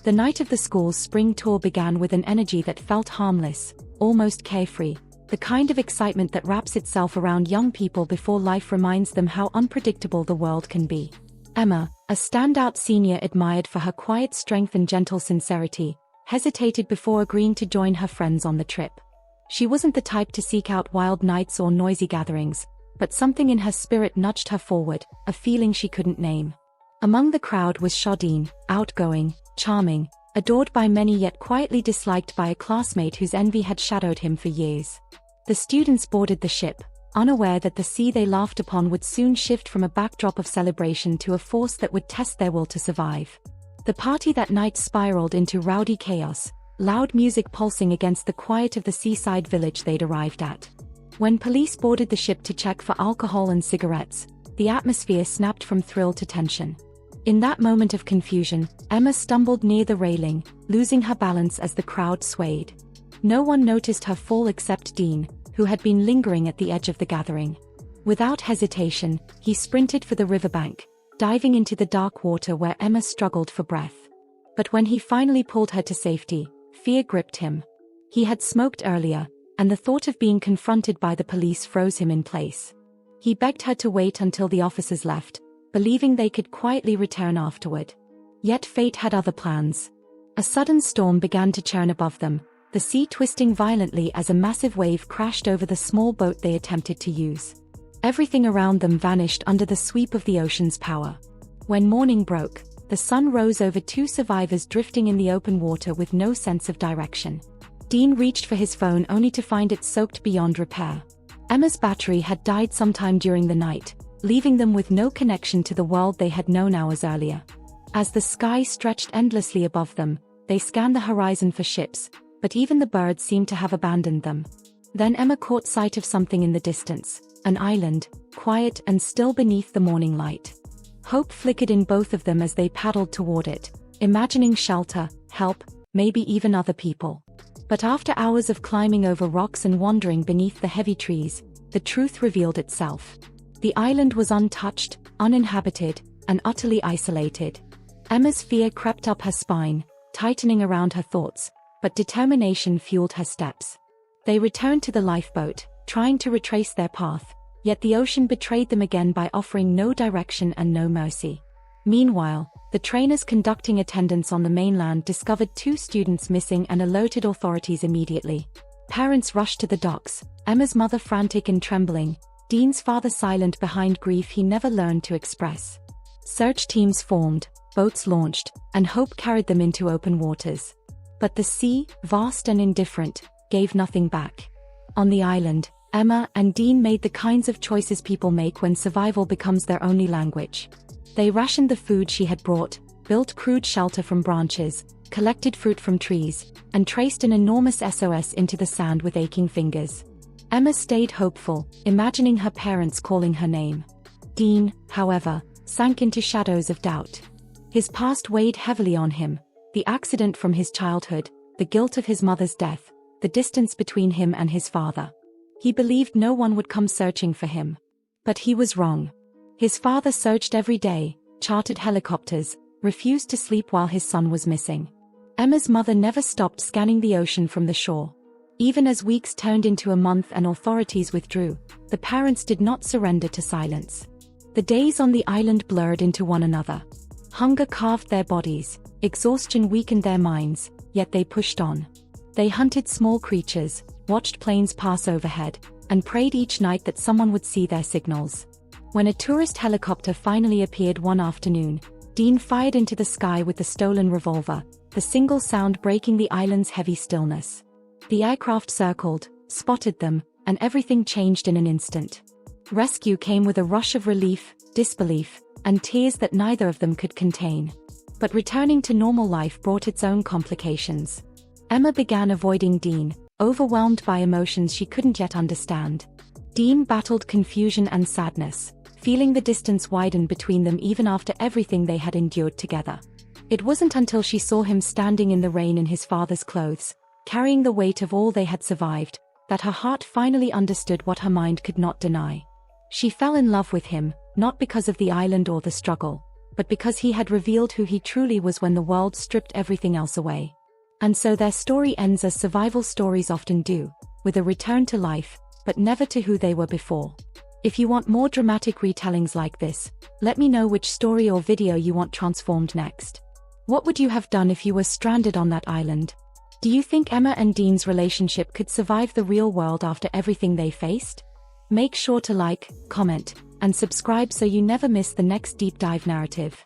The night of the school's spring tour began with an energy that felt harmless, almost carefree, the kind of excitement that wraps itself around young people before life reminds them how unpredictable the world can be. Emma, a standout senior admired for her quiet strength and gentle sincerity, hesitated before agreeing to join her friends on the trip. She wasn't the type to seek out wild nights or noisy gatherings, but something in her spirit nudged her forward, a feeling she couldn't name. Among the crowd was Shadeen, outgoing, charming, adored by many yet quietly disliked by a classmate whose envy had shadowed him for years. The students boarded the ship, unaware that the sea they laughed upon would soon shift from a backdrop of celebration to a force that would test their will to survive. The party that night spiraled into rowdy chaos, loud music pulsing against the quiet of the seaside village they'd arrived at. When police boarded the ship to check for alcohol and cigarettes, the atmosphere snapped from thrill to tension. In that moment of confusion, Emma stumbled near the railing, losing her balance as the crowd swayed. No one noticed her fall except Dean, who had been lingering at the edge of the gathering. Without hesitation, he sprinted for the riverbank, diving into the dark water where Emma struggled for breath. But when he finally pulled her to safety, fear gripped him. He had smoked earlier, and the thought of being confronted by the police froze him in place. He begged her to wait until the officers left, believing they could quietly return afterward. Yet fate had other plans. A sudden storm began to churn above them, the sea twisting violently as a massive wave crashed over the small boat they attempted to use. Everything around them vanished under the sweep of the ocean's power. When morning broke, the sun rose over two survivors drifting in the open water with no sense of direction. Dean reached for his phone only to find it soaked beyond repair. Emma's battery had died sometime during the night, leaving them with no connection to the world they had known hours earlier. As the sky stretched endlessly above them, they scanned the horizon for ships, but even the birds seemed to have abandoned them. Then Emma caught sight of something in the distance, an island, quiet and still beneath the morning light. Hope flickered in both of them as they paddled toward it, imagining shelter, help, maybe even other people. But after hours of climbing over rocks and wandering beneath the heavy trees, the truth revealed itself. The island was untouched, uninhabited, and utterly isolated. Emma's fear crept up her spine, tightening around her thoughts, but determination fueled her steps. They returned to the lifeboat, trying to retrace their path, yet the ocean betrayed them again by offering no direction and no mercy. Meanwhile, the trainers conducting attendance on the mainland discovered two students missing and alerted authorities immediately. Parents rushed to the docks, Emma's mother frantic and trembling, Dean's father silent behind grief he never learned to express. Search teams formed, boats launched, and hope carried them into open waters. But the sea, vast and indifferent, gave nothing back. On the island, Emma and Dean made the kinds of choices people make when survival becomes their only language. They rationed the food she had brought, built crude shelter from branches, collected fruit from trees, and traced an enormous SOS into the sand with aching fingers. Emma stayed hopeful, imagining her parents calling her name. Dean, however, sank into shadows of doubt. His past weighed heavily on him, the accident from his childhood, the guilt of his mother's death, the distance between him and his father. He believed no one would come searching for him. But he was wrong. His father searched every day, chartered helicopters, refused to sleep while his son was missing. Emma's mother never stopped scanning the ocean from the shore. Even as weeks turned into a month and authorities withdrew, the parents did not surrender to silence. The days on the island blurred into one another. Hunger carved their bodies, exhaustion weakened their minds, yet they pushed on. They hunted small creatures, watched planes pass overhead, and prayed each night that someone would see their signals. When a tourist helicopter finally appeared one afternoon, Dean fired into the sky with the stolen revolver, the single sound breaking the island's heavy stillness. The aircraft circled, spotted them, and everything changed in an instant. Rescue came with a rush of relief, disbelief, and tears that neither of them could contain. But returning to normal life brought its own complications. Emma began avoiding Dean, overwhelmed by emotions she couldn't yet understand. Dean battled confusion and sadness, feeling the distance widen between them even after everything they had endured together. It wasn't until she saw him standing in the rain in his father's clothes, carrying the weight of all they had survived, that her heart finally understood what her mind could not deny. She fell in love with him, not because of the island or the struggle, but because he had revealed who he truly was when the world stripped everything else away. And so their story ends as survival stories often do, with a return to life, but never to who they were before. If you want more dramatic retellings like this, let me know which story or video you want transformed next. What would you have done if you were stranded on that island? Do you think Emma and Dean's relationship could survive the real world after everything they faced? Make sure to like, comment, and subscribe so you never miss the next deep dive narrative.